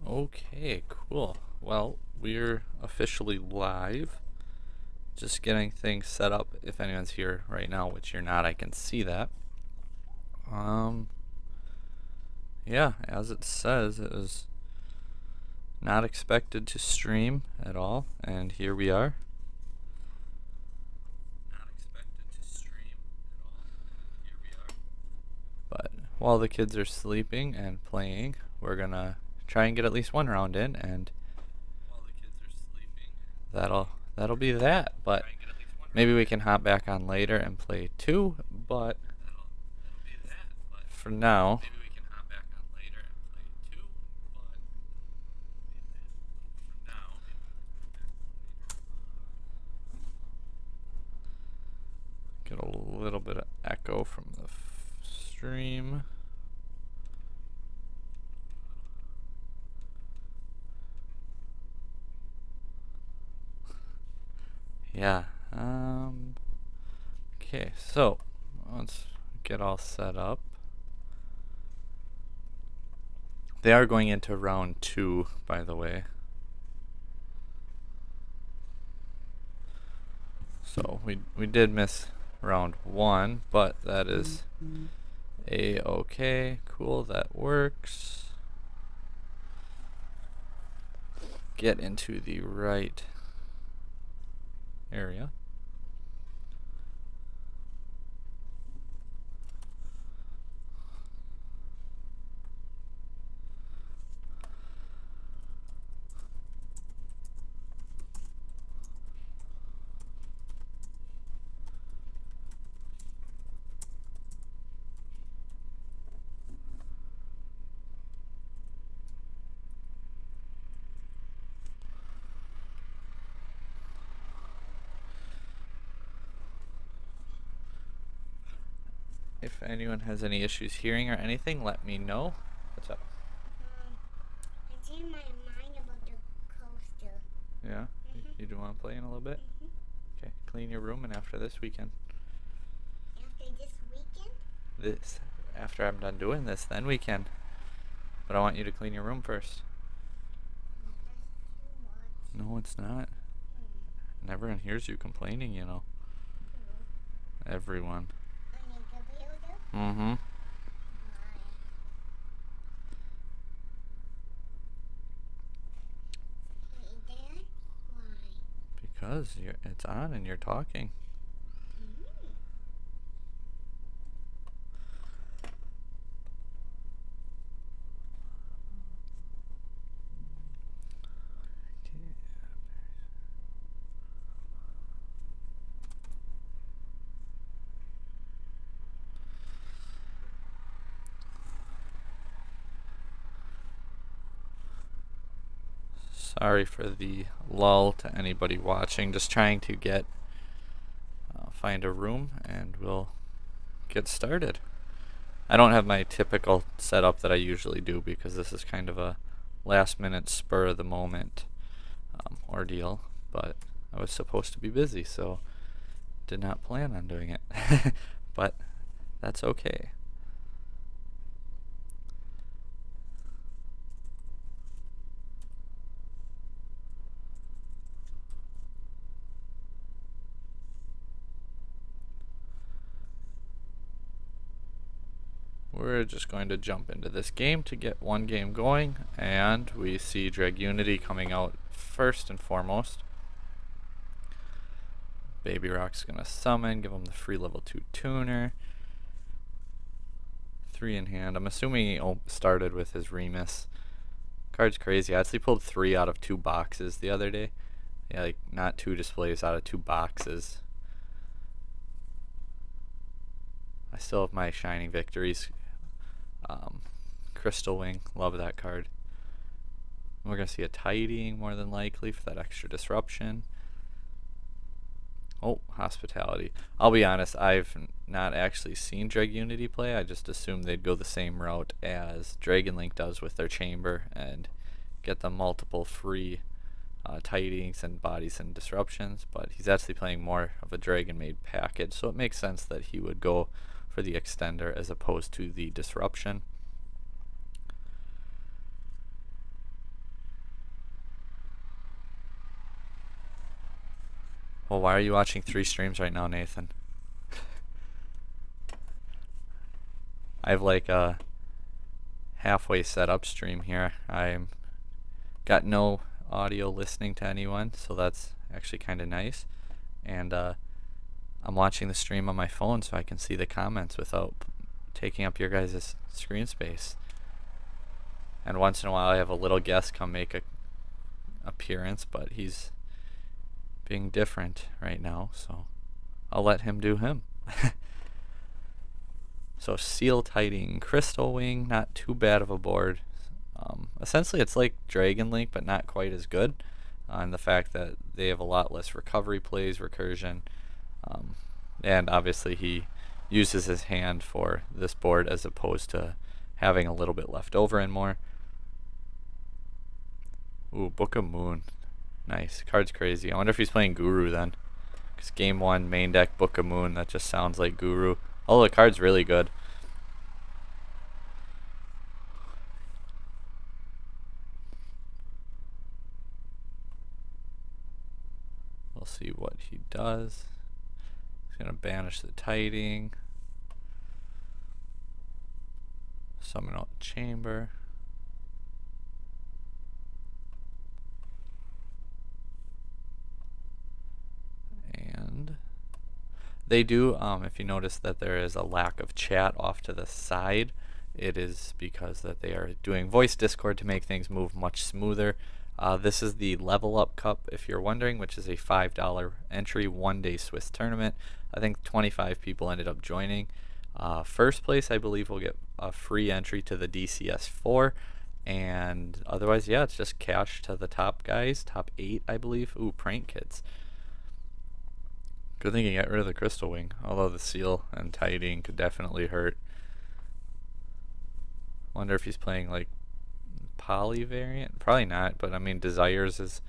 Okay, cool. Well, we're officially live. Just getting things set up. If anyone's here right now, which you're not, I can see that. Um, yeah, as it says, it was not expected to stream at all, and here we are. Not expected to stream at all, and here we are. But while the kids are sleeping and playing, we're gonna try and get at least one round in, and while the kids are sleeping, that'll be that. But maybe we can hop back on later and play two. But for now, get a little bit of echo from the stream. Yeah. Okay, so let's get all set up. They are going into round 2, by the way. So we did miss round 1, but that is a-okay. Cool, that works. Get into the right area. If anyone has any issues hearing or anything, let me know. What's up? I changed my mind about the coaster. Yeah? You do want to play in a little bit? Okay, clean your room, and after this we can. After this weekend? This. After I'm done doing this, then we can. But I want you to clean your room first. That's too much. No, it's not. Everyone hears you complaining, you know. Everyone. On your computer? Mm-hmm. Why? Wait, Dad? Why? Because it's on and you're talking. Sorry for the lull to anybody watching. Just trying to find a room, and we'll get started. I don't have my typical setup that I usually do because this is kind of a last minute spur of the moment ordeal, but I was supposed to be busy, so did not plan on doing it. But that's okay. We're just going to jump into this game to get one game going, and we see Dragunity coming out first and foremost. Baby Rock's gonna summon, give him the free level 2 tuner. 3 in hand. I'm assuming he started with his Remus. Card's crazy. I actually pulled 3 out of 2 boxes the other day. Yeah, like not 2 displays out of 2 boxes. I still have my Shining Victories. Crystal Wing, love that card. We're going to see a Tidying more than likely for that extra disruption. Oh, Hospitality. I'll be honest, I've not actually seen Dragunity play. I just assumed they'd go the same route as Dragon Link does with their Chamber and get them multiple free Tidings and Bodies and Disruptions. But he's actually playing more of a Dragon Maid package, so it makes sense that he would go for the extender as opposed to the disruption. Well, why are you watching 3 streams right now, Nathan? I have like a halfway set up stream here. I'm got no audio listening to anyone, so that's actually kind of nice. And I'm watching the stream on my phone so I can see the comments without taking up your guys' screen space. And once in a while I have a little guest come make a appearance, but he's being different right now, so I'll let him do him. So seal tighting, crystal wing, not too bad of a board. Essentially it's like Dragon Link, but not quite as good. And the fact that they have a lot less recovery plays, recursion, and obviously he uses his hand for this board as opposed to having a little bit left over and more. Ooh, Book of Moon. Nice. Card's crazy. I wonder if he's playing Guru then. Because game 1, main deck, Book of Moon, that just sounds like Guru. Oh, the card's really good. We'll see what he does. He's going to banish the tighting. Summon out the chamber. And they do, if you notice that there is a lack of chat off to the side, it is because that they are doing voice Discord to make things move much smoother. This is the Level Up Cup, if you're wondering, which is a $5 entry, 1-day Swiss tournament. I think 25 people ended up joining. First place, I believe, will get a free entry to the DCS4. And otherwise, yeah, it's just cash to the top guys, top 8, I believe. Ooh, Prank Kids. Good thing you got rid of the crystal wing, although the seal and tighting could definitely hurt. Wonder if he's playing like poly variant? Probably not, but I mean Desires is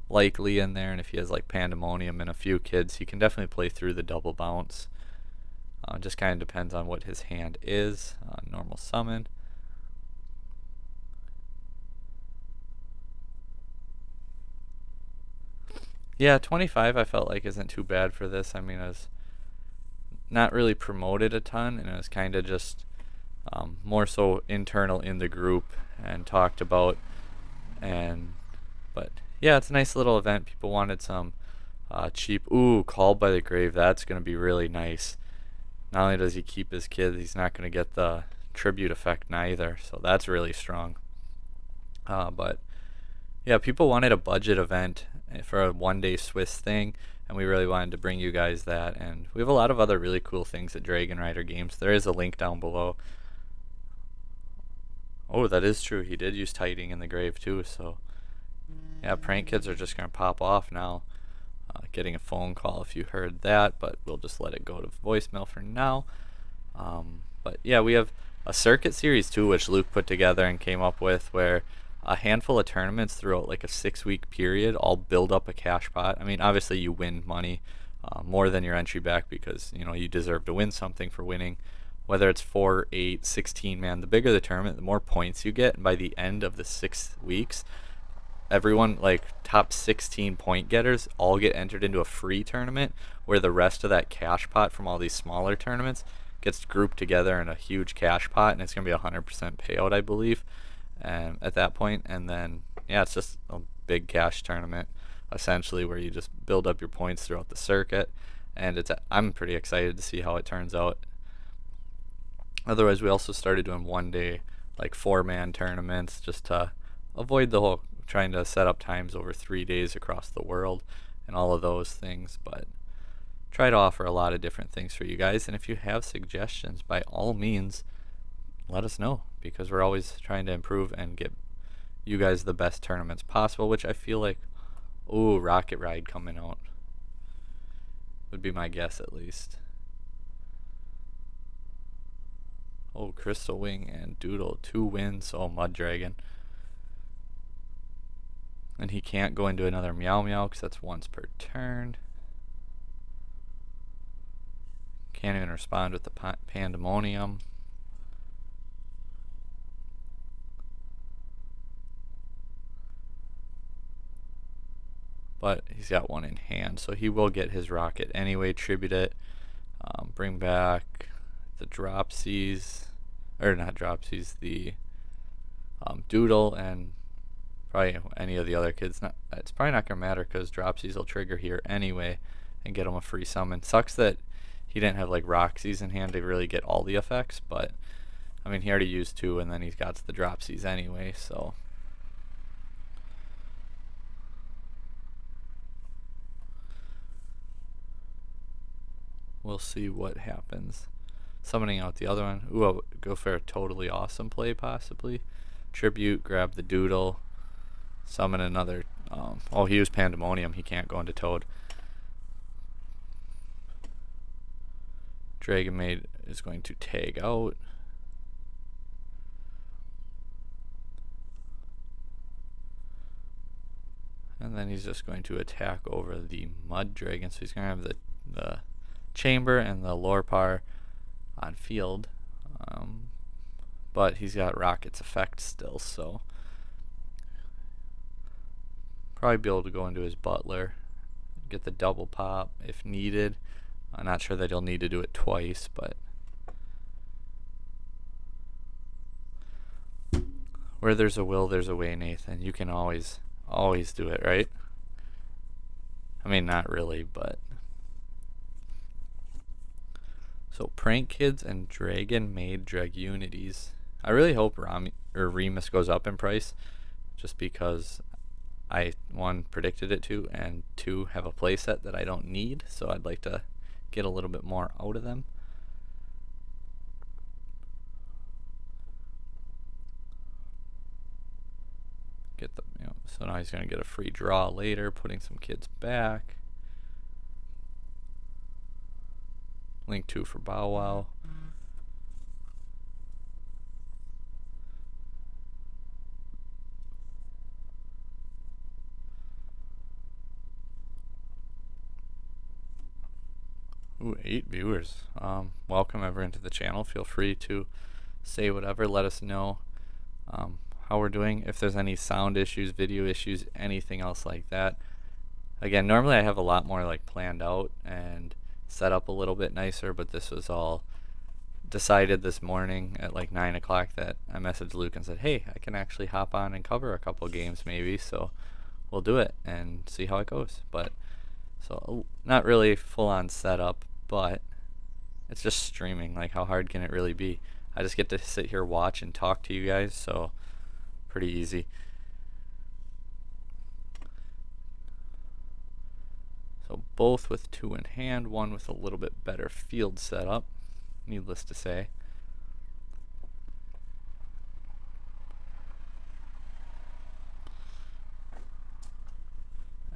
likely in there, and if he has like Pandemonium and a few kids, he can definitely play through the double bounce. Just kind of depends on what his hand is. Normal summon. Yeah, 25 I felt like isn't too bad for this. I mean, it was not really promoted a ton, and it was kind of just more so internal in the group and talked about. But yeah, it's a nice little event. People wanted some cheap. Ooh, Called by the Grave. That's going to be really nice. Not only does he keep his kid, he's not going to get the tribute effect neither. So that's really strong. But yeah, people wanted a budget event for a 1-day Swiss thing, and we really wanted to bring you guys that. And we have a lot of other really cool things at DRAGONRIDER Games. There is a link down below. Oh, that is true. He did use tighting in the grave too. So yeah, Prank Kids are just going to pop off now. Getting a phone call if you heard that, but we'll just let it go to voicemail for now. But yeah, we have a circuit series too, which Luke put together and came up with, where a handful of tournaments throughout like a 6-week period all build up a cash pot. I mean, obviously you win money more than your entry back, because you know you deserve to win something for winning. Whether it's 4, 8, 16 man, the bigger the tournament, the more points you get. And by the end of the 6 weeks, everyone, like top 16 point getters, all get entered into a free tournament, where the rest of that cash pot from all these smaller tournaments gets grouped together in a huge cash pot, and it's going to be a 100% payout, I believe, at that point. And then yeah, it's just a big cash tournament essentially, where you just build up your points throughout the circuit, and I'm pretty excited to see how it turns out. Otherwise, we also started doing 1-day like 4-man tournaments, just to avoid the whole trying to set up times over 3 days across the world and all of those things. But try to offer a lot of different things for you guys, and if you have suggestions, by all means let us know, because we're always trying to improve and get you guys the best tournaments possible, which I feel like, ooh, Rocket Ride coming out would be my guess, at least. Oh, Crystal Wing and Doodle, 2 wins. Oh, Mud Dragon. And he can't go into another Meow Meow because that's once per turn. Can't even respond with the pandemonium. But he's got one in hand, so he will get his rocket anyway. Tribute it. Bring back the dropsies, or not dropsies, the doodle, and probably any of the other kids. It's probably not gonna matter because dropsies will trigger here anyway and get him a free summon. Sucks that he didn't have like Roxy's in hand to really get all the effects, but I mean he already used 2 and then he's got the dropsies anyway, so. We'll see what happens. Summoning out the other one. Ooh, I'll go for a totally awesome play possibly. Tribute, grab the doodle, summon another. Oh, he used pandemonium. He can't go into Toad. Dragon Maid is going to tag out. And then he's just going to attack over the Mud Dragon. So he's going to have the Chamber and the Lorpar on field. But he's got Rocket's effect still, so probably be able to go into his Butler, get the double pop if needed. I'm not sure that he'll need to do it twice, but where there's a will, there's a way, Nathan. You can always do it, right? I mean, not really, but. So Prank Kids and Dragon Maid Dragunities. I really hope Remus goes up in price, just because I 1 predicted it to, and 2 have a playset that I don't need, so I'd like to get a little bit more out of them. Get the so now he's gonna get a free draw later, putting some kids back. Link 2 for Bow Wow. Ooh, 8 viewers. Welcome everyone to the channel. Feel free to say whatever. Let us know how we're doing. If there's any sound issues, video issues, anything else like that. Again, normally I have a lot more like planned out and set up a little bit nicer, but this was all decided this morning at like 9 o'clock that I messaged Luke and said, hey, I can actually hop on and cover a couple games maybe, so we'll do it and see how it goes. But so not really full-on setup, but it's just streaming. Like, how hard can it really be? I just get to sit here, watch, and talk to you guys, so pretty easy. So both with 2 in hand, 1 with a little bit better field setup, needless to say.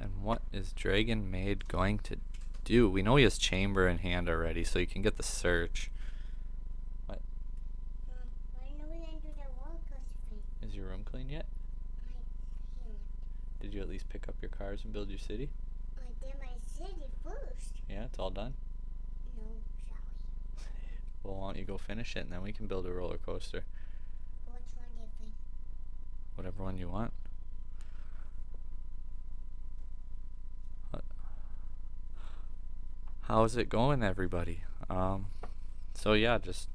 And what is Dragon Maid going to do? We know he has Chamber in hand already, so you can get the search. What? When are we going to do the roller coaster thing? Is your room clean yet? I can't. Did you at least pick up your cars and build your city? I did my city first. Yeah, it's all done? No, sorry. Well, why don't you go finish it, and then we can build a roller coaster. Which one do you think? Whatever one you want. How's it going, everybody? So yeah, just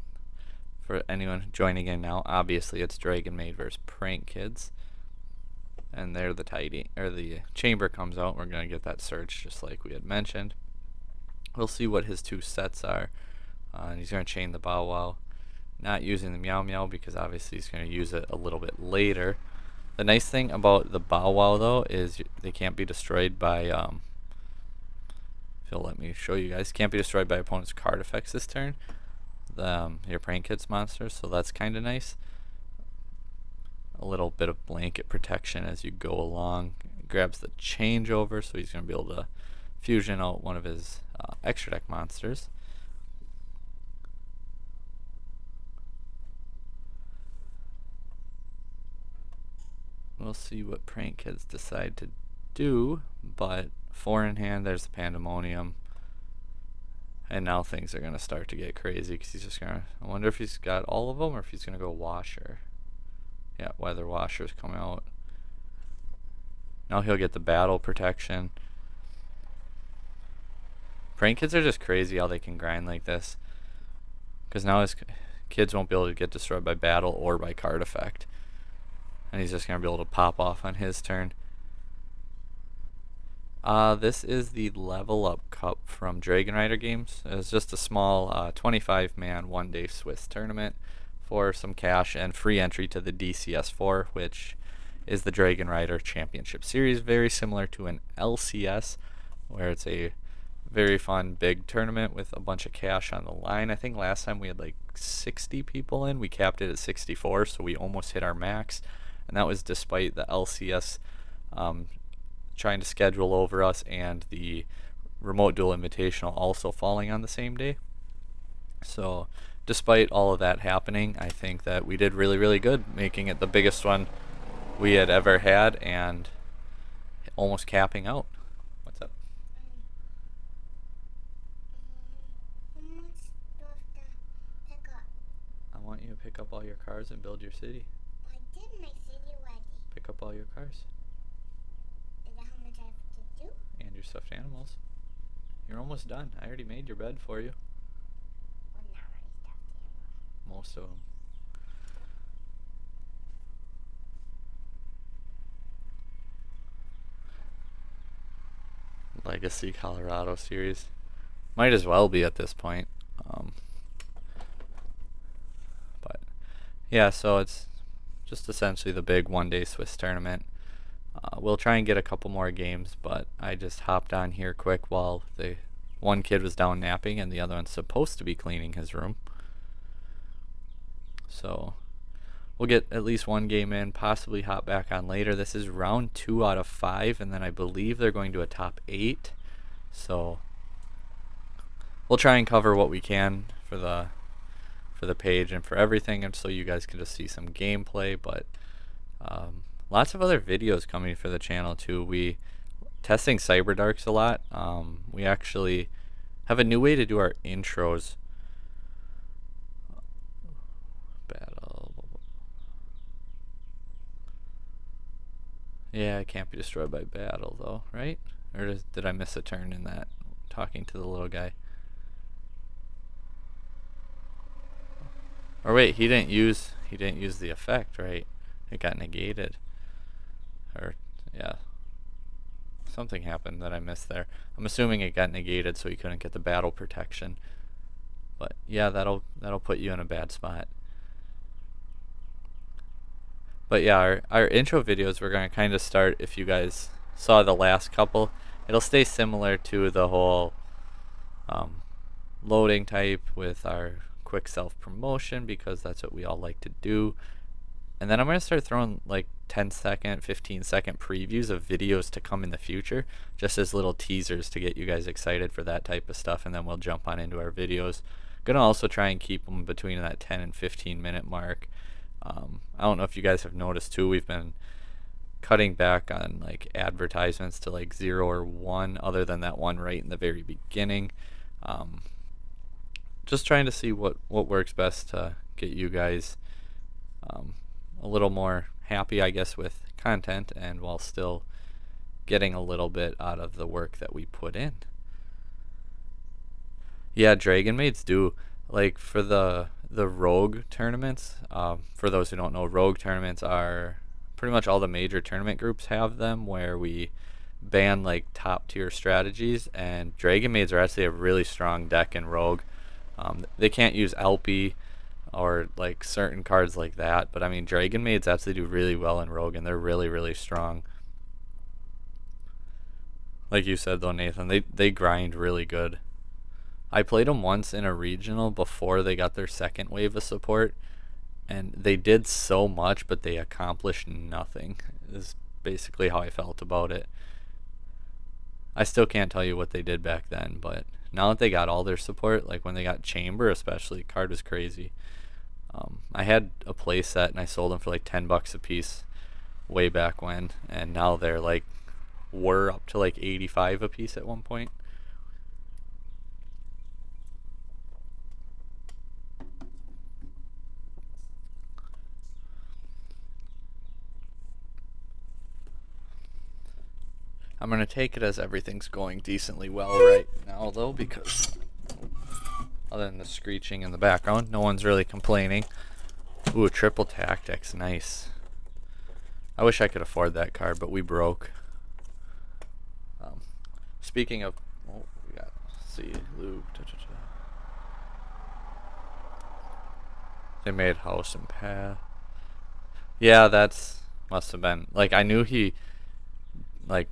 for anyone joining in now, obviously it's Dragon Maid versus Prank Kids, and there the Chamber comes out. We're gonna get that search just like we had mentioned. We'll see what his 2 sets are, and he's gonna chain the Bow Wow, not using the Meow Meow because obviously he's gonna use it a little bit later. The nice thing about the Bow Wow though is they can't be destroyed by if you'll let me show you guys, can't be destroyed by opponent's card effects this turn. Your Prank Kids monsters, so that's kind of nice. A little bit of blanket protection as you go along. Grabs the changeover, so he's going to be able to fusion out one of his extra deck monsters. We'll see what Prank Kids decide to do, but 4 in hand, there's the Pandemonium. And now things are going to start to get crazy because he's just going to... I wonder if he's got all of them or if he's going to go washer. Yeah, weather washer's coming out. Now he'll get the battle protection. Prank kids are just crazy how they can grind like this. Because now his kids won't be able to get destroyed by battle or by card effect. And he's just going to be able to pop off on his turn. This is the Level Up Cup from DRAGONRIDER Games. It's just a small 25-man one-day Swiss tournament for some cash and free entry to the DCS4, which is the DRAGONRIDER Championship Series, very similar to an LCS, where it's a very fun big tournament with a bunch of cash on the line. I think last time we had like 60 people in. We capped it at 64, so we almost hit our max, and that was despite the LCS trying to schedule over us and the Remote Duel Invitational also falling on the same day. So despite all of that happening, I think that we did really, really good, making it the biggest one we had ever had and almost capping out. What's up? I want you to pick up all your cars and build your city. I did my city already. Pick up all your cars. Is that how much I have to do? And your stuffed animals. You're almost done. I already made your bed for you. Well, not my stuffed animal. Most of them. Legacy Colorado series. Might as well be at this point. But yeah, so it's just essentially the big one-day Swiss tournament. We'll try and get a couple more games, but I just hopped on here quick while the one kid was down napping and the other one's supposed to be cleaning his room. So we'll get at least one game in, possibly hop back on later. This is round 2 out of 5, and then I believe they're going to a top 8. So we'll try and cover what we can for the page and for everything, and so you guys can just see some gameplay. But lots of other videos coming for the channel too. We testing Cyberdarks a lot. We actually have a new way to do our intros. Battle. Yeah, it can't be destroyed by battle though, right? Or did I miss a turn in that? Talking to the little guy. Or wait, he didn't use the effect, right? It got negated. Or yeah. Something happened that I missed there. I'm assuming it got negated so he couldn't get the battle protection. But yeah, that'll put you in a bad spot. But yeah, our intro videos, we're going to kind of start, if you guys saw the last couple, it'll stay similar to the whole loading type with our quick self-promotion, because that's what we all like to do. And then I'm going to start throwing like 10-second, 15-second previews of videos to come in the future, just as little teasers to get you guys excited for that type of stuff, and then we'll jump on into our videos. Going to also try and keep them between that 10 and 15 minute mark. I don't know if you guys have noticed too, we've been cutting back on like advertisements to like 0 or 1, other than that one right in the very beginning. Just trying to see what works best to get you guys a little more happy, I guess, with content, and while still getting a little bit out of the work that we put in. Yeah, Dragon Maids do, like, for the Rogue tournaments. For those who don't know, Rogue tournaments are pretty much all the major tournament groups have them, where we ban like top tier strategies, and Dragon Maids are actually a really strong deck in Rogue. They can't use LP or like certain cards like that, but I mean, Dragon Maids actually do really well in Rogue, and they're really, really strong. Like you said though, Nathan, they grind really good. I played them once in a regional before they got their second wave of support, and they did so much, but they accomplished nothing, is basically how I felt about it. I still can't tell you what they did back then, but now that they got all their support, like when they got Chamber especially, card was crazy. I had a play set and I sold them for like $10 a piece way back when, and now they're like, were up to like 85 a piece at one point. I'm going to take it as everything's going decently well right now, though, because other than the screeching in the background, no one's really complaining. Ooh, triple tactics, nice. I wish I could afford that card, but we broke. Speaking of, oh, we got, let's see, Luke. They made house and path. Yeah, that's must have been like I knew he like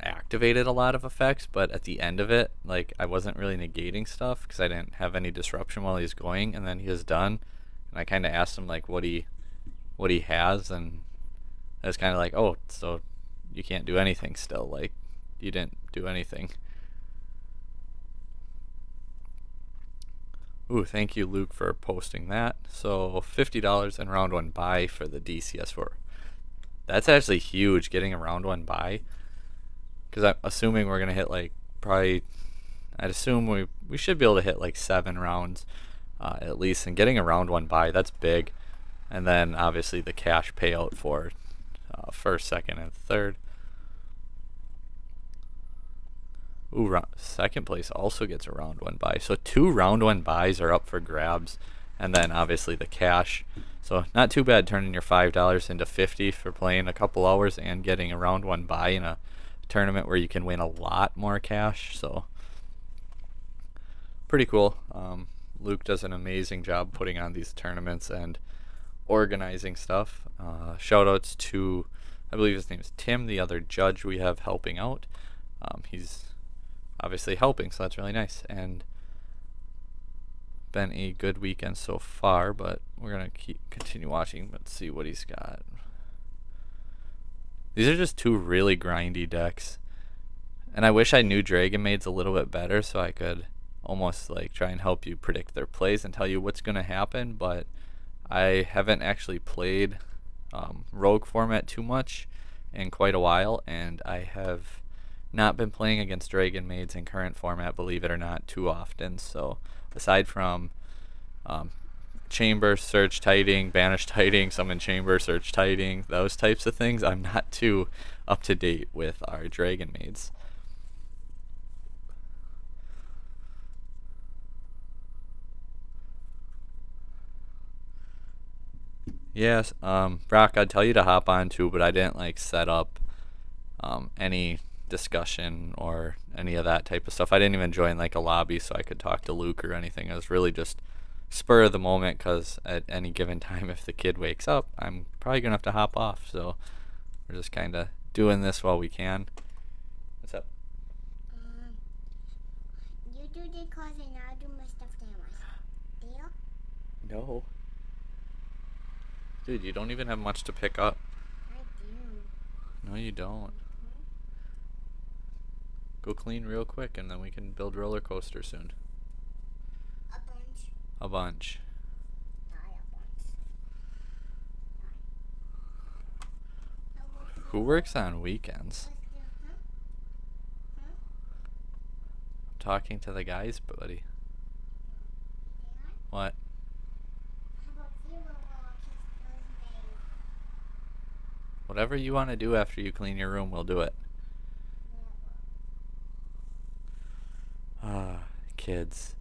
activated a lot of effects, but at the end of it, like I wasn't really negating stuff because I didn't have any disruption while he's going, and then he was done, and I kind of asked him like what he has, and I was kind of like, oh, so you can't do anything still, like you didn't do anything. Ooh, thank you, Luke, for posting that. So $50 in round one buy for the DCS4. That's actually huge, getting a round one buy. Because I'm assuming we're going to hit like probably, I'd assume we should be able to hit like 7 rounds at least. And getting a round one buy, that's big. And then obviously the cash payout for first, second, and third. Ooh, second place also gets a round one buy. So 2 round one buys are up for grabs. And then obviously the cash. So not too bad turning your $5 into 50 for playing a couple hours and getting a round one buy in a tournament where you can win a lot more cash. So pretty cool. Luke does an amazing job putting on these tournaments and organizing stuff. Shout outs to, I believe his name is Tim, the other judge we have helping out. He's obviously helping, so that's really nice. And been a good weekend so far, but we're gonna continue watching. Let's see what he's got. These are just 2 really grindy decks, and I wish I knew Dragon Maids a little bit better so I could almost like try and help you predict their plays and tell you what's gonna happen. But I haven't actually played Rogue format too much in quite a while, and I have not been playing against Dragon Maids in current format, believe it or not, too often. So aside from chamber, search, tiding, banish, tiding, summon chamber, search, tiding, those types of things, I'm not too up to date with our Dragon Maids. Yes, Brock, I'd tell you to hop on too, but I didn't like set up any discussion or any of that type of stuff. I didn't even join like a lobby so I could talk to Luke or anything. It was really just spur of the moment because at any given time if the kid wakes up, I'm probably gonna have to hop off. So we're just kind of doing this while we can. What's up? You do the cards and I'll do my stuffed animals. Deal? No. Dude, you don't even have much to pick up. I do. No, you don't. Go clean real quick and then we can build roller coaster soon. A bunch. A bunch. Not a bunch. Who works on weekends? Talking to the guys, buddy. What? Whatever you want to do after you clean your room, we'll do it. Kids.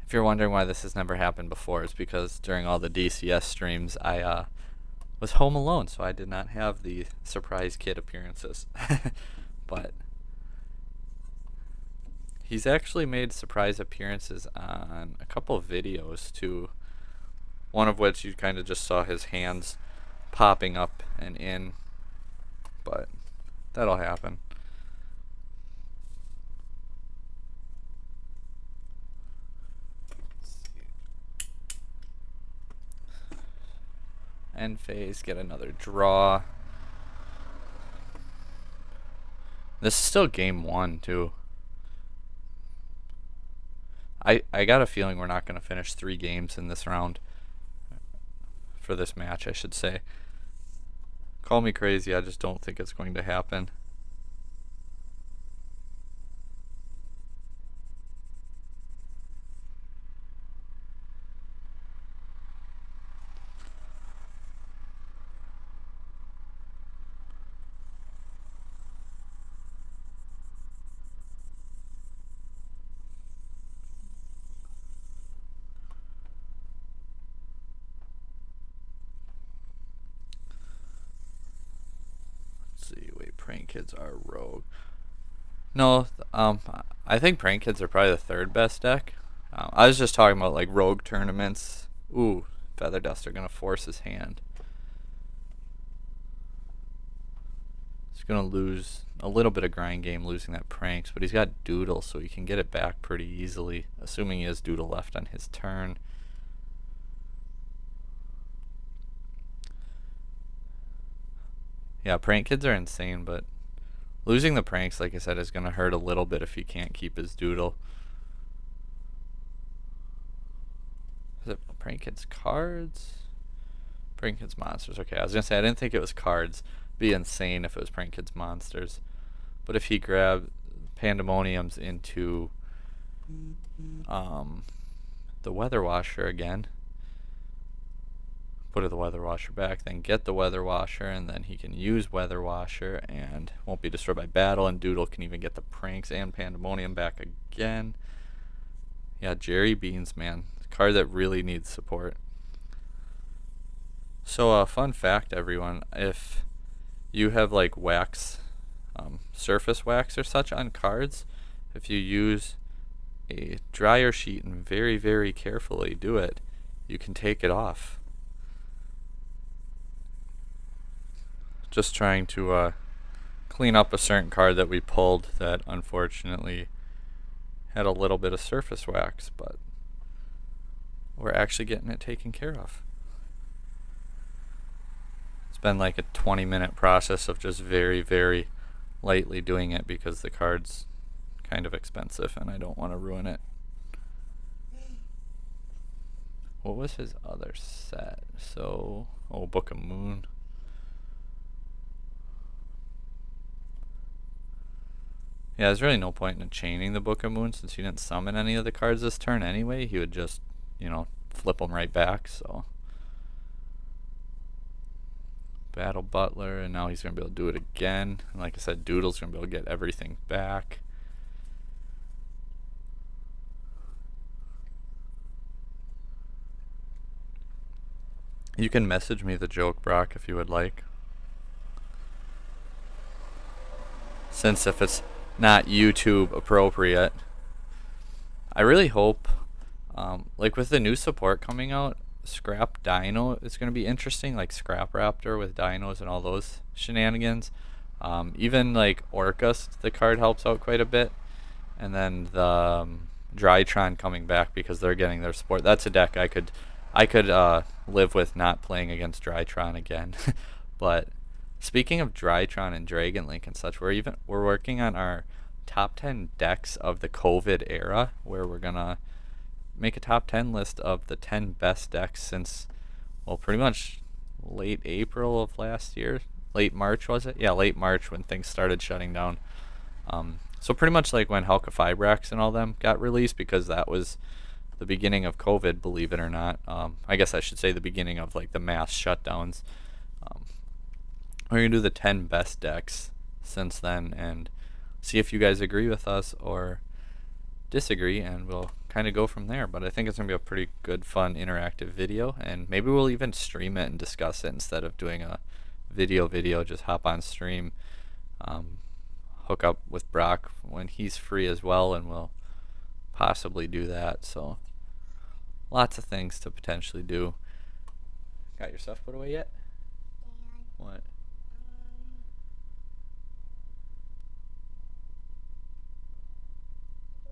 If you're wondering why this has never happened before, it's because during all the DCS streams, I was home alone, so I did not have the surprise kid appearances. But he's actually made surprise appearances on a couple of videos too. One of which you kind of just saw his hands popping up and in, but that'll happen. End phase, get another draw. This is still game 1 too. I got a feeling we're not going to finish 3 games in this round. For this match, I should say. Call me crazy, I just don't think it's going to happen. see. Wait, Prank Kids are rogue. No, I think Prank Kids are probably the third best deck. I was just talking about like rogue tournaments. Ooh, Feather Duster gonna force his hand. He's gonna lose a little bit of grind game losing that Pranks, but he's got Doodle, so he can get it back pretty easily, assuming he has Doodle left on his turn. Yeah, Prank Kids are insane, but losing the Pranks, like I said, is going to hurt a little bit if he can't keep his Doodle. Is it Prank Kids cards? Prank Kids monsters. Okay, I was going to say, I didn't think it was cards. It'd be insane if it was Prank Kids monsters. But if he grabbed Pandemoniums into the Weather Washer again, put the Weather Washer back, then get the Weather Washer, and then he can use Weather Washer and won't be destroyed by battle, and Doodle can even get the Pranks and Pandemonium back again. Yeah, Jerry Beans, man. A card that really needs support. So, fun fact, everyone. If you have, like, wax, surface wax or such on cards, if you use a dryer sheet and very, very carefully do it, you can take it off. Just trying to clean up a certain card that we pulled that unfortunately had a little bit of surface wax, but we're actually getting it taken care of. It's been like a 20-minute process of just very, very lightly doing it because the card's kind of expensive and I don't want to ruin it. What was his other set? So, Book of Moon. Yeah, there's really no point in chaining the Book of Moon since he didn't summon any of the cards this turn anyway. He would just, flip them right back, so. Battle Butler, and now he's going to be able to do it again. And like I said, Doodle's going to be able to get everything back. You can message me the joke, Brock, if you would like. Since if it's not YouTube appropriate, I really hope, like with the new support coming out, Scrap Dino is going to be interesting, like Scrap Raptor with dinos and all those shenanigans. Even like Orcust, the card helps out quite a bit. And then the Drytron coming back because they're getting their support. That's a deck I could live with not playing against Drytron again. But speaking of Drytron and Dragon Link and such, we're working on our top 10 decks of the COVID era, where we're gonna make a top 10 list of the 10 best decks since, well, pretty much late April of last year. Late March, was it? Yeah, late March when things started shutting down. So pretty much like when Helka Fibrax and all them got released, because that was the beginning of COVID, believe it or not. I guess I should say the beginning of like the mass shutdowns. We're going to do the 10 best decks since then and see if you guys agree with us or disagree, and we'll kind of go from there. But I think it's going to be a pretty good, fun, interactive video, and maybe we'll even stream it and discuss it instead of doing a video. Just hop on stream, hook up with Brock when he's free as well, and we'll possibly do that. So lots of things to potentially do. Got your stuff put away yet? Dad, What?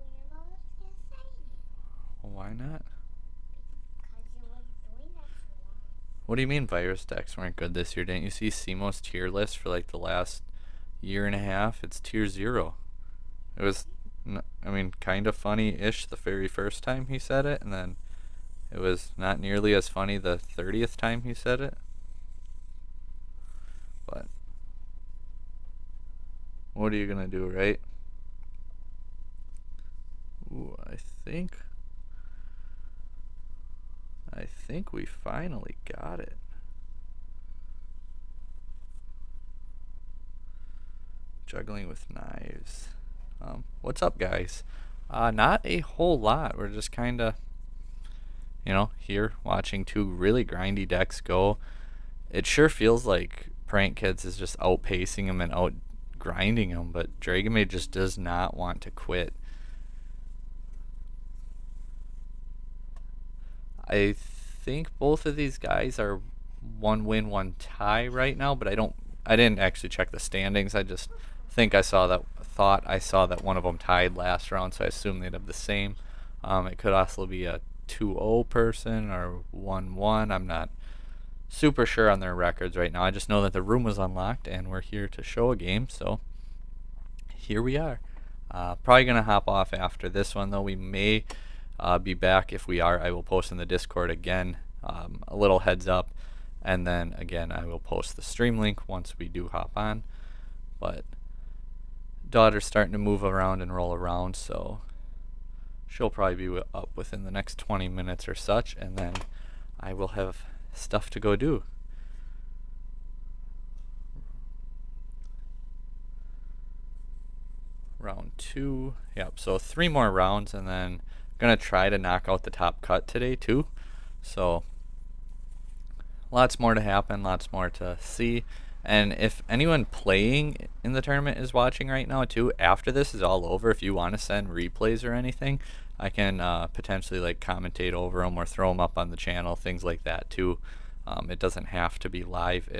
do you know what's exciting? Well, why not? Because you were doing that so long. What do you mean virus decks weren't good this year? Didn't you see Simo's tier list for like the last year and a half? It's tier 0. It was, kind of funny-ish the very first time he said it, and then it was not nearly as funny the 30th time he said it. But what are you gonna do, right? Ooh, I think we finally got it. Juggling with knives. What's up, guys? Not a whole lot. We're just kind of, here watching two really grindy decks go. It sure feels like Prank Kids is just outpacing him and out grinding him, but Dragonmaid just does not want to quit. I think both of these guys are 1 win, 1 tie right now, but I didn't actually check the standings. I just think I saw that one of them tied last round, so I assume they'd have the same. It could also be a 2-0 person or 1-1. I'm not super sure on their records right now. I just know that the room was unlocked and we're here to show a game, so here we are. Probably gonna hop off after this one though. We may be back. If we are, I will post in the Discord again, a little heads up, and then again I will post the stream link once we do hop on. But daughter's starting to move around and roll around, so she'll probably be up within the next 20 minutes or such, and then I will have stuff to go do. Round 2. Yep, so 3 more rounds, and then gonna try to knock out the top cut today too. So lots more to happen, lots more to see. And if anyone playing in the tournament is watching right now too, after this is all over, if you want to send replays or anything, I can potentially like commentate over them or throw them up on the channel, things like that too. It doesn't have to be live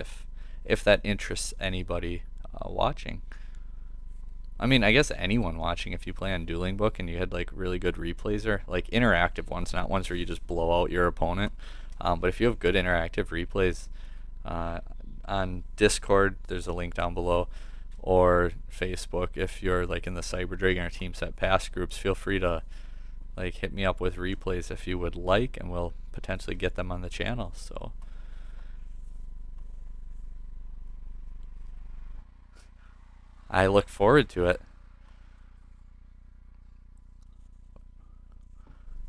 if that interests anybody watching. I mean, I guess anyone watching, if you play on Dueling Book and you had like really good replays, or like interactive ones, not ones where you just blow out your opponent. But if you have good interactive replays on Discord, there's a link down below, or Facebook, if you're like in the Cyber Dragon or Team Set Pass groups, feel free to like hit me up with replays if you would like, and we'll potentially get them on the channel. So I look forward to it.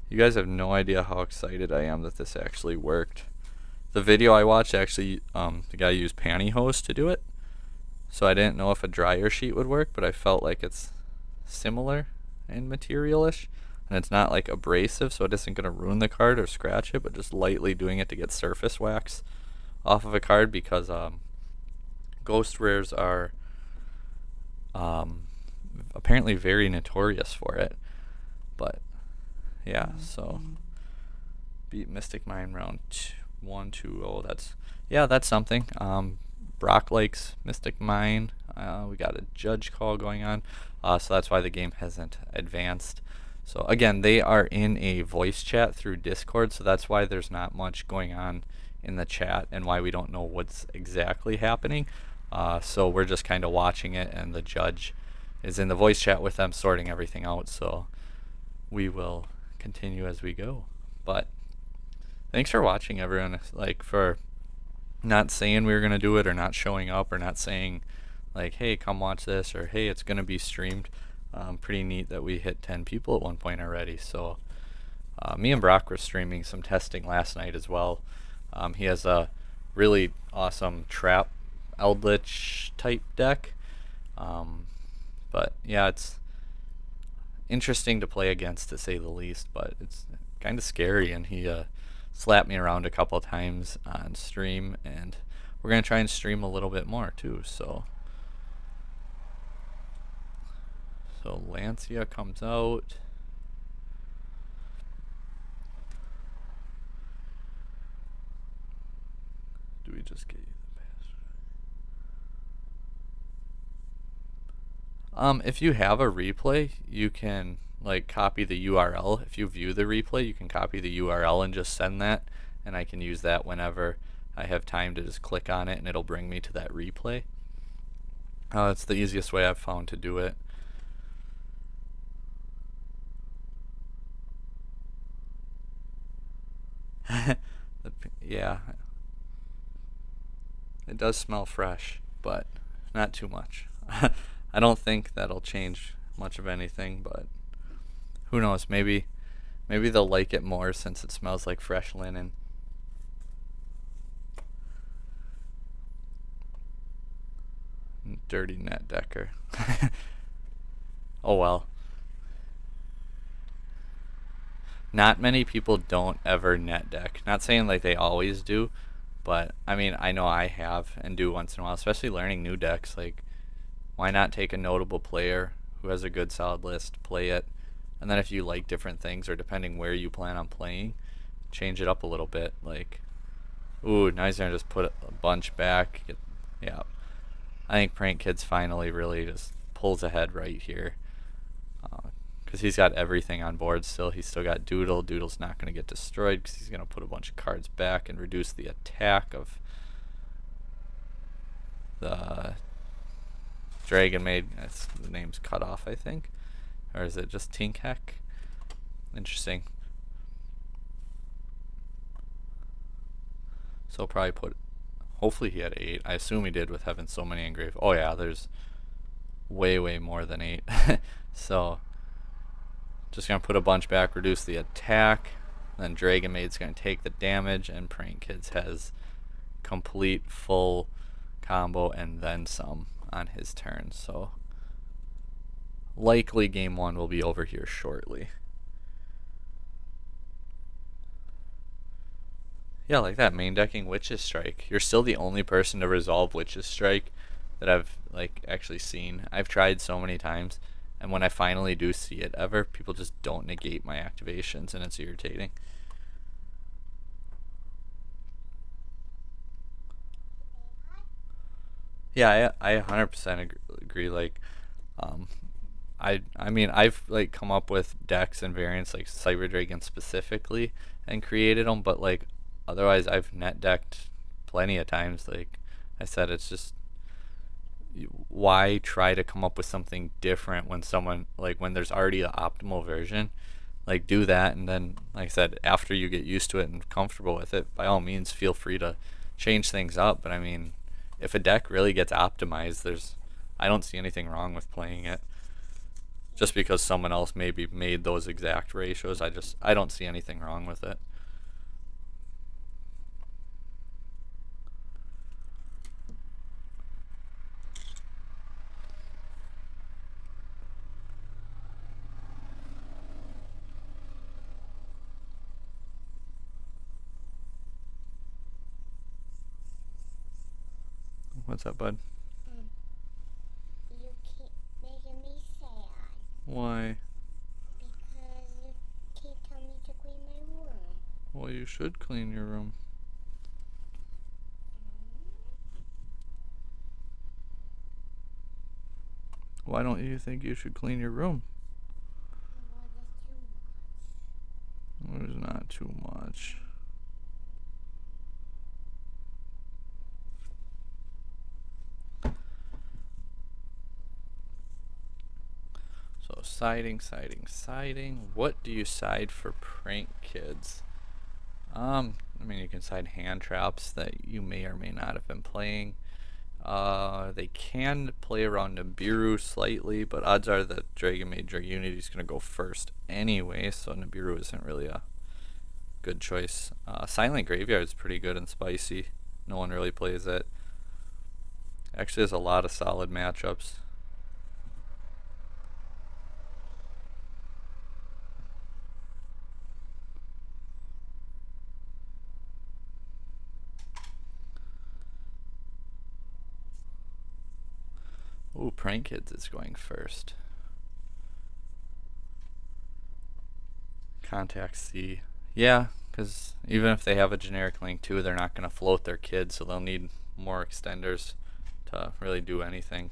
You guys have no idea how excited I am that this actually worked. The video I watched actually, the guy used pantyhose to do it, so I didn't know if a dryer sheet would work, but I felt like it's similar in materialish, and it's not like abrasive, so it isn't going to ruin the card or scratch it, but just lightly doing it to get surface wax off of a card, because ghost rares are apparently very notorious for it. But yeah, so beat Mystic Mine round 1, 2, oh, that's something. Brock likes Mystic Mine. We got a judge call going on, so that's why the game hasn't advanced. So again, they are in a voice chat through Discord, so that's why there's not much going on in the chat and why we don't know what's exactly happening. So we're just kind of watching it, and the judge is in the voice chat with them sorting everything out, so we will continue as we go. But thanks for watching, everyone. Like, for not saying we were going to do it, or not showing up, or not saying like, hey, come watch this, or hey, it's going to be streamed. Pretty neat that we hit 10 people at one point already. So me and Brock were streaming some testing last night as well. He has a really awesome trap Eldritch type deck, but yeah, it's interesting to play against, to say the least, but it's kind of scary. And he slapped me around a couple of times on stream, and we're gonna try and stream a little bit more too. So Lancia comes out. Do we just get you the password? If you have a replay, you can like copy the URL. If you view the replay, you can copy the URL and just send that, and I can use that whenever I have time to just click on it, and it'll bring me to that replay. It's the easiest way I've found to do it. Yeah, it does smell fresh, but not too much. I don't think that'll change much of anything, but who knows? Maybe they'll like it more since it smells like fresh linen. Dirty net decker. Oh well. Not many people don't ever net deck. Not saying like they always do, But I mean, I know I have and do once in a while, especially learning new decks. Like, why not take a notable player who has a good solid list, play it, and then if you like different things or depending where you plan on playing, change it up a little bit. Like, ooh, now he's gonna just put a bunch back. Yeah, I think Prank Kid's finally really just pulls ahead right here. Because he's got everything on board still. He's still got Doodle. Doodle's not going to get destroyed because he's going to put a bunch of cards back and reduce the attack of the Dragon Maid. The name's cut off, I think. Or is it just Tinkek? Interesting. So he'll probably put... Hopefully he had 8. I assume he did with having so many engraved. Oh yeah, there's way, way more than 8. So... just going to put a bunch back, reduce the attack. Then Dragon Maid's going to take the damage, and Prank Kids has complete full combo and then some on his turn. So likely game 1 will be over here shortly. Yeah, like that, main decking Witch's Strike. You're still the only person to resolve Witch's Strike that I've like actually seen. I've tried so many times. And when I finally do see it ever, people just don't negate my activations, and it's irritating. Yeah, I 100% agree. Like, I mean, I've like come up with decks and variants like Cyber Dragon specifically and created them, but like otherwise I've net decked plenty of times. Like I said, it's just why try to come up with something different when someone like when there's already an optimal version. Like do that, and then like I said, after you get used to it and comfortable with it, by all means feel free to change things up. But I mean, if a deck really gets optimized, I don't see anything wrong with playing it. Just because someone else maybe made those exact ratios, I don't see anything wrong with it. What's up, bud? You keep making me sad. Why? Because you keep telling me to clean my room. Well, you should clean your room. Why don't you think you should clean your room? Well, that's too much. There's not too much. So siding. What do you side for Prank Kids? I mean, you can side hand traps that you may or may not have been playing. They can play around Nibiru slightly, but odds are that Dragon Maid Dragunity is going to go first anyway, so Nibiru isn't really a good choice. Silent Graveyard is pretty good and spicy. No one really plays it. Actually, there's a lot of solid matchups. Ooh, Prank Kids is going first. Contact C. Yeah, because even if they have a generic link too, they're not going to float their kids, so they'll need more extenders to really do anything.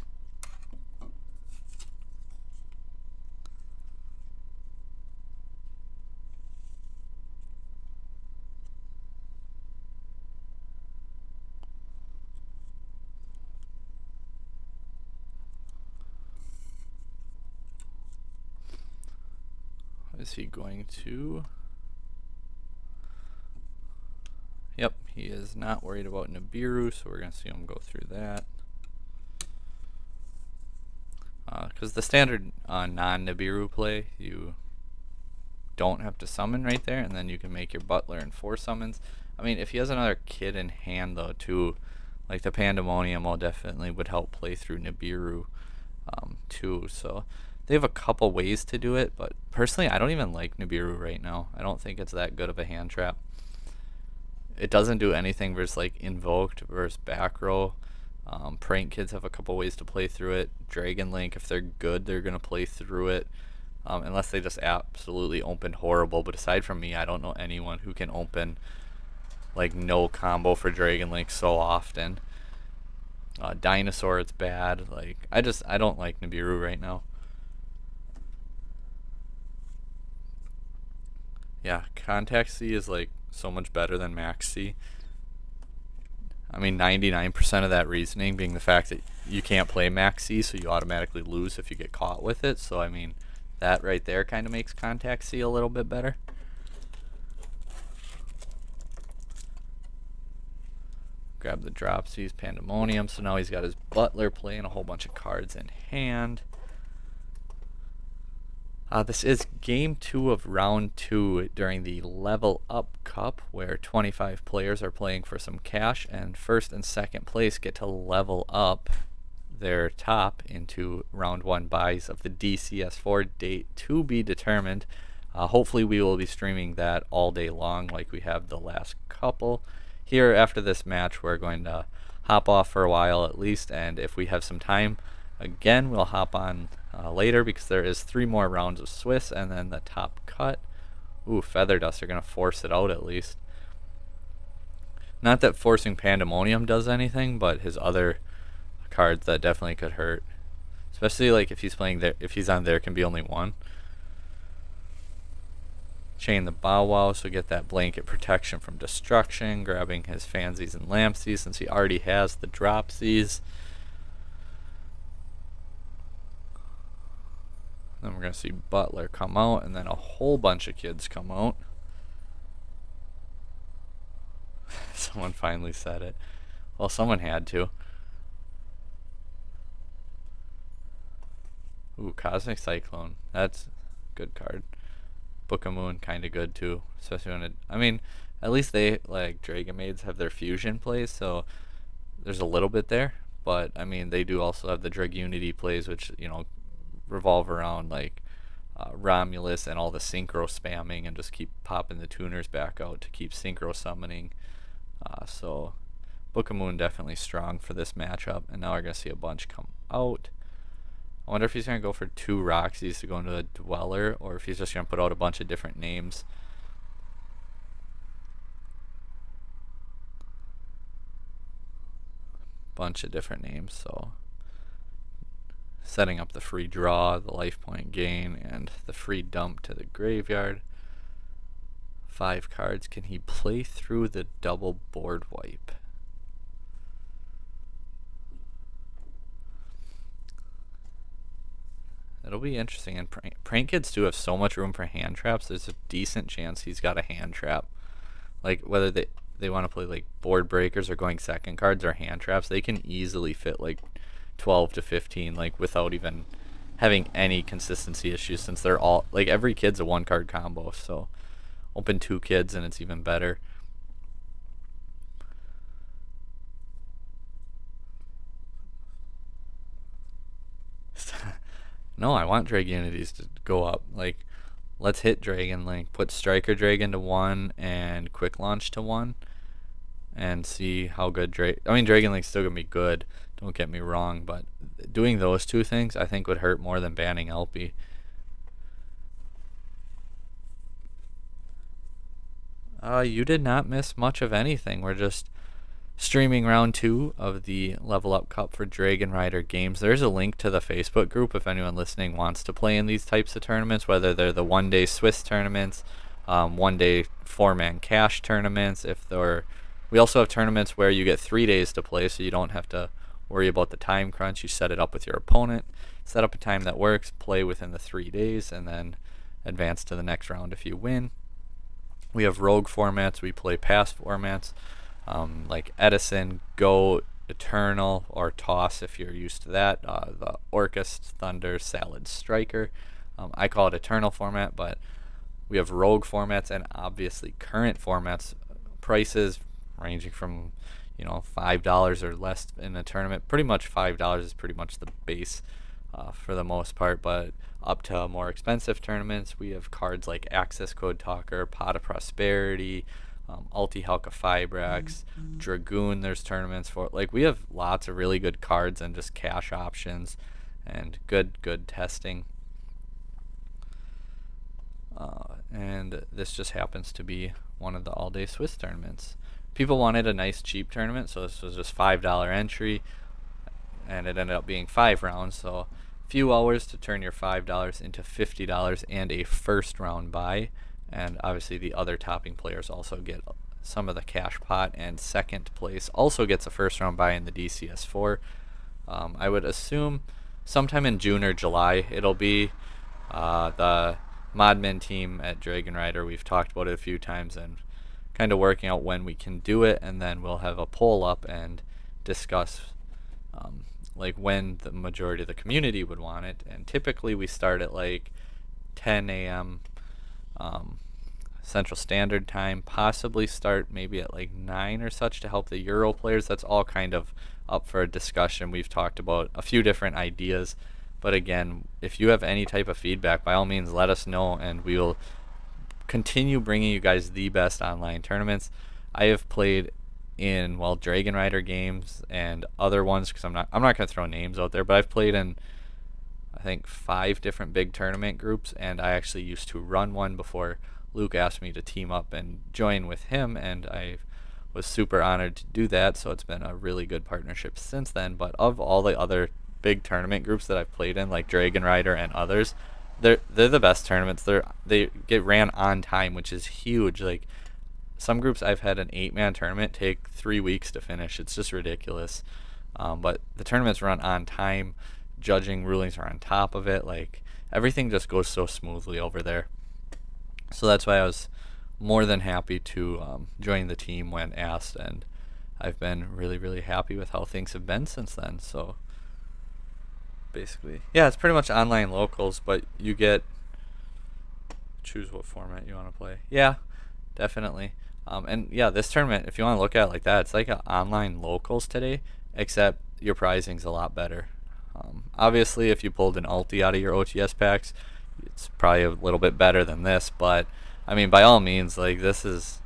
Is he going to? Yep, he is not worried about Nibiru, so we're going to see him go through that. Because the standard non-Nibiru play, you don't have to summon right there, and then you can make your Butler and 4 summons. I mean, if he has another kid in hand, though, too, like the Pandemonium will definitely would help play through Nibiru, too. So they have a couple ways to do it, but personally, I don't even like Nibiru right now. I don't think it's that good of a hand trap. it doesn't do anything versus like invoked versus back row. Prank kids have a couple ways to play through it. Dragon Link, if they're good, they're gonna play through it. Unless they just absolutely open horrible. But aside from me, I don't know anyone who can open like no combo for Dragon Link so often. Dinosaur, it's bad. Like I don't like Nibiru right now. Yeah, Contact C is like so much better than Max C. I mean, 99% of that reasoning being the fact that you can't play Max C, so you automatically lose if you get caught with it. So, I mean, that right there kind of makes Contact C a little bit better. Grab the Dropsies, Pandemonium. So now he's got his Butler playing a whole bunch of cards in hand. This is game 2 of round 2 during the Level Up Cup, where 25 players are playing for some cash, and first and second place get to level up their top into round 1 buys of the DCS4, date to be determined. Hopefully we will be streaming that all day long like we have the last couple. Here after this match we're going to hop off for a while at least, and if we have some time again we'll hop on later, because there is 3 more rounds of Swiss and then the top cut. Ooh, Feather Dust are going to force it out at least. Not that forcing Pandemonium does anything, but his other cards that definitely could hurt. Especially like if he's playing there, if he's on there can be only 1. Chain the Bow Wow, so get that blanket protection from destruction, grabbing his Fansies and Lampsies since he already has the Dropsies. Then we're going to see Butler come out, and then a whole bunch of kids come out. Someone finally said it. Well, someone had to. Ooh, Cosmic Cyclone. That's a good card. Book of Moon, kind of good too. Especially when it... I mean, at least they, like, Dragon Maids have their fusion plays, so there's a little bit there. But, I mean, they do also have the Dragunity plays, which, you know, revolve around like Romulus and all the synchro spamming, and just keep popping the tuners back out to keep synchro summoning. So Book of Moon definitely strong for this matchup, and now we're going to see a bunch come out. I wonder if he's going to go for 2 Roxy's to go into the Dweller, or if he's just going to put out a bunch of different names. Bunch of different names, so setting up the free draw, the life point gain, and the free dump to the graveyard. 5 cards. Can he play through the double board wipe? It'll be interesting. And prank kids do have so much room for hand traps. There's a decent chance he's got a hand trap. Like whether they want to play like board breakers or going second cards or hand traps, they can easily fit like 12 to 15 like without even having any consistency issues, since they're all like every kid's a 1 card combo, so open 2 kids and it's even better. No, I want Dragunities to go up. Like, let's hit Dragon Link, put Striker Dragon to 1 and Quick Launch to 1, and see how good Dragon Link's still gonna be good, don't get me wrong, but doing those 2 things I think would hurt more than banning LP. You did not miss much of anything. We're just streaming round 2 of the Level Up Cup for DRAGONRIDER Games. There's a link to the Facebook group if anyone listening wants to play in these types of tournaments, whether they're the 1-day Swiss tournaments, 1-day 4-man cash tournaments. We also have tournaments where you get 3 days to play, so you don't have to worry about the time crunch. You set it up with your opponent, set up a time that works, play within the 3 days, and then advance to the next round if you win. We have rogue formats. We play past formats like Edison, Goat, Eternal, or Toss if you're used to that. The Orcust, Thunder, Salad, Striker. I call it Eternal format, but we have rogue formats and obviously current formats. Prices ranging from $5 or less in a tournament. Pretty much $5 is pretty much the base for the most part, but up to more expensive tournaments we have cards like Access Code Talker, Pot of Prosperity, Ulti Halka Fibrax, Dragoon. There's tournaments for. Like, we have lots of really good cards and just cash options and good testing. And this just happens to be one of the all-day Swiss tournaments. People wanted a nice cheap tournament, so this was just $5 entry, and it ended up being 5 rounds, so a few hours to turn your $5 into $50 and a first round buy. And obviously the other topping players also get some of the cash pot, and second place also gets a first round buy in the DCS4. I would assume sometime in June or July it'll be. The Modmin team at DRAGONRIDER, we've talked about it a few times and kind of working out when we can do it, and then we'll have a poll up and discuss like when the majority of the community would want it. And typically we start at like 10 a.m. Central Standard Time, possibly start maybe at like 9 or such to help the Euro players. That's all kind of up for a discussion. We've talked about a few different ideas, but again, if you have any type of feedback, by all means let us know, and we will continue bringing you guys the best online tournaments. I have played in, well, DRAGONRIDER Games and other ones, because I'm not going to throw names out there, but I've played in I think 5 different big tournament groups, and I actually used to run one before Luke asked me to team up and join with him, and I was super honored to do that. So it's been a really good partnership since then. But of all the other big tournament groups that I've played in, like DRAGONRIDER and others, they're the best tournaments. They get ran on time, which is huge. Like, some groups I've had an 8-man tournament take 3 weeks to finish. It's just ridiculous. But the tournaments run on time. Judging rulings are on top of it. Like, everything just goes so smoothly over there. So that's why I was more than happy to join the team when asked, and I've been really happy with how things have been since then. So basically, yeah, it's pretty much online locals, but you get choose what format you want to play. Yeah, definitely. And yeah, this tournament, if you want to look at it like that, it's like an online locals today, except your pricing's a lot better. Obviously, if you pulled an ulti out of your OTS packs, it's probably a little bit better than this, but I mean, by all means, like, this is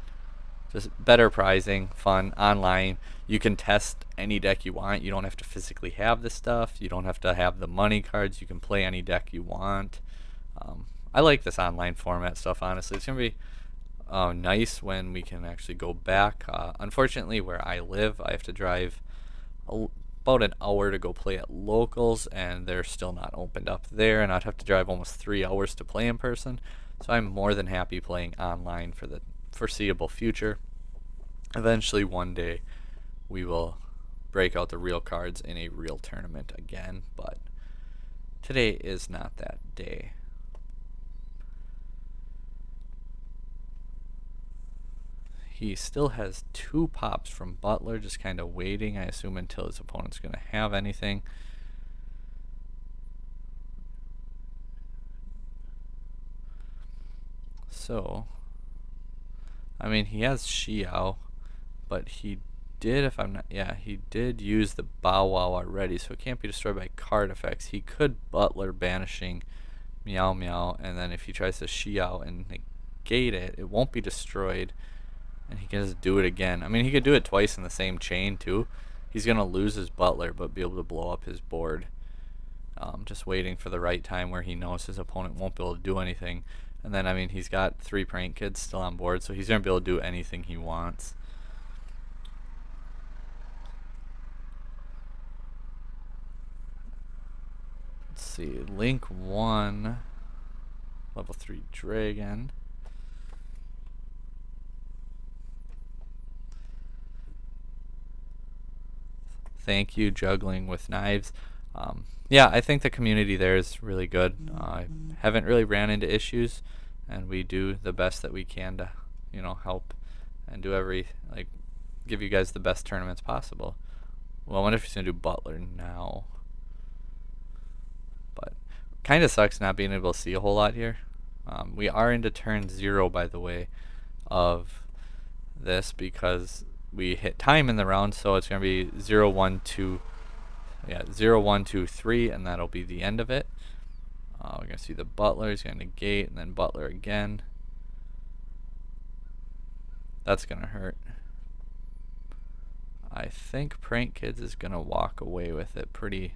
just better pricing, fun, online. You can test any deck you want. You don't have to physically have this stuff. You don't have to have the money cards. You can play any deck you want. I like this online format stuff, honestly. It's going to be nice when we can actually go back. Unfortunately, where I live, I have to drive about an hour to go play at locals, and they're still not opened up there, and I'd have to drive almost 3 hours to play in person. So I'm more than happy playing online for the foreseeable future. Eventually, one day, we will break out the real cards in a real tournament again, but today is not that day. He still has 2 pops from Butler, just kind of waiting, I assume, until his opponent's going to have anything. So, I mean, he has Xiao, but he did, if I'm not, yeah, he did use the Bow Wow already, so it can't be destroyed by card effects. He could Butler banishing Meow Meow, and then if he tries to Xiao and negate it, it won't be destroyed. And he can just do it again. I mean, he could do it twice in the same chain too. He's going to lose his Butler, but be able to blow up his board. Just waiting for the right time where he knows his opponent won't be able to do anything. And then, I mean, he's got 3 Prank Kids still on board, so he's going to be able to do anything he wants. Let's see, Link 1, level 3 Dragon. Thank you, Juggling with Knives. Yeah, I think the community there is really good. I haven't really ran into issues, and we do the best that we can to, help and do give you guys the best tournaments possible. Well, I wonder if he's gonna do Butler now, but kind of sucks not being able to see a whole lot here. We are into turn 0, by the way, of this, because we hit time in the round, so it's going to be 0, 1, 2, 0, 1, 2, 3, and that'll be the end of it. We're going to see the Butler, he's going to negate, and then Butler again. That's gonna hurt. I think Prank Kids is gonna walk away with it pretty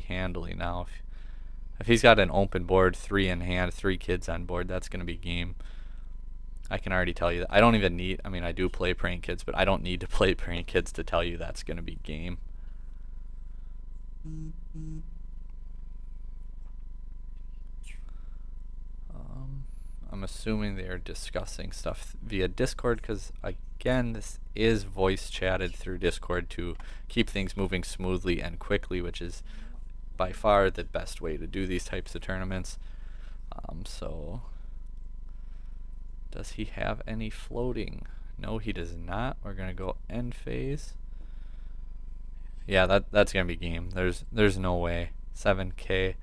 handily now. If he's got an open board, 3 in hand, 3 kids on board, that's gonna be game. I can already tell you that. I don't even need, I mean, I do play Prank Kids, but I don't need to play Prank Kids to tell you that's gonna be game. I'm assuming they are discussing stuff via Discord because, again, this is voice chatted through Discord to keep things moving smoothly and quickly, which is by far the best way to do these types of tournaments. So, does he have any floating? No, he does not. We're gonna go end phase. Yeah, that's gonna be game. There's no way. 7K,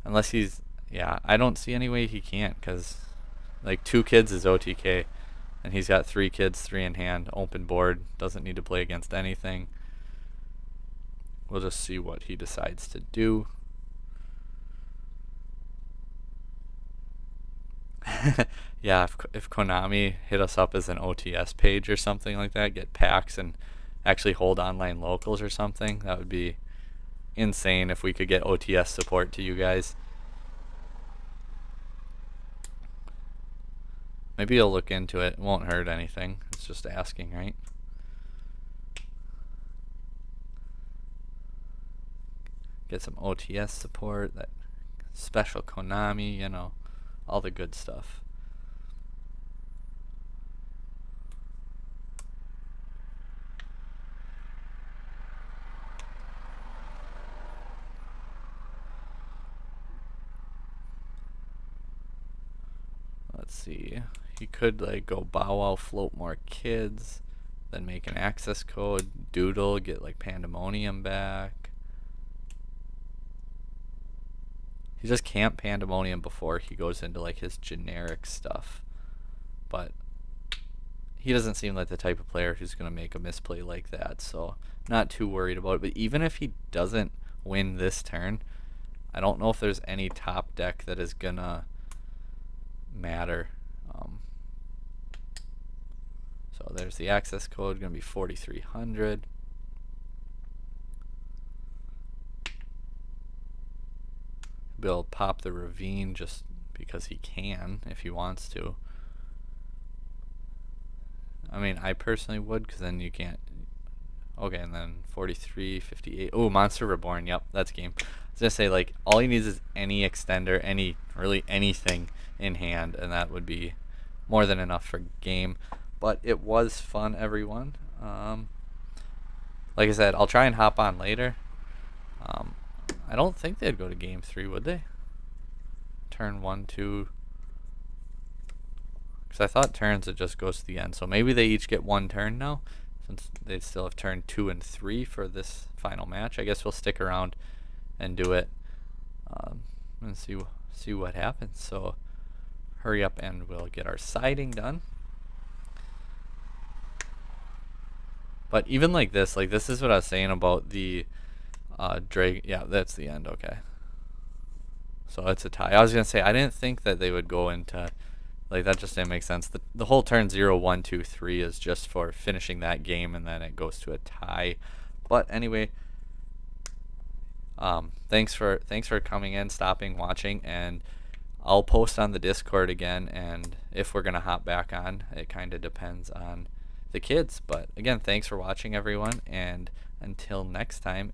unless he's. Yeah, I don't see any way he can't, because like 2 kids is OTK, and he's got 3 kids, 3 in hand, open board, doesn't need to play against anything. We'll just see what he decides to do. Yeah, if Konami hit us up as an OTS page or something like that, get packs and actually hold online locals or something, that would be insane if we could get OTS support to you guys. Maybe you'll look into it. It won't hurt anything. It's just asking, right? Get some OTS support, that special Konami, you know, all the good stuff. Let's see. He could like go Bow Wow, float more kids, then make an access code, doodle, get like Pandemonium back. He just can't Pandemonium before he goes into like his generic stuff. But he doesn't seem like the type of player who's going to make a misplay like that, so not too worried about it. But even if he doesn't win this turn, I don't know if there's any top deck that is going to matter. So there's the access code, going to be 4300. Be able to pop the Ravine just because he can, if he wants to. I mean, I personally would, because then you can't. Okay, and then 43, 58. Oh, Monster Reborn. Yep, that's game. I was gonna say, like, all he needs is any extender, really anything in hand, and that would be more than enough for game. But it was fun, everyone. Like I said, I'll try and hop on later. I don't think they'd go to game 3, would they? Turn 1, 2. Because I thought turns it just goes to the end. So maybe they each get 1 turn now, since they still have turn 2 and 3 for this final match. I guess we'll stick around and do it and see what happens. So hurry up and we'll get our siding done. But even like this is what I was saying about the yeah, that's the end. Okay, so it's a tie. I was gonna say, I didn't think that they would go into, like, that just didn't make sense. The whole turn 0, 1, 2, 3 is just for finishing that game, and then it goes to a tie. But anyway, thanks for coming in, stopping, watching, and I'll post on the Discord again, and if we're gonna hop back on, it kind of depends on the kids. But again, thanks for watching, everyone, and until next time.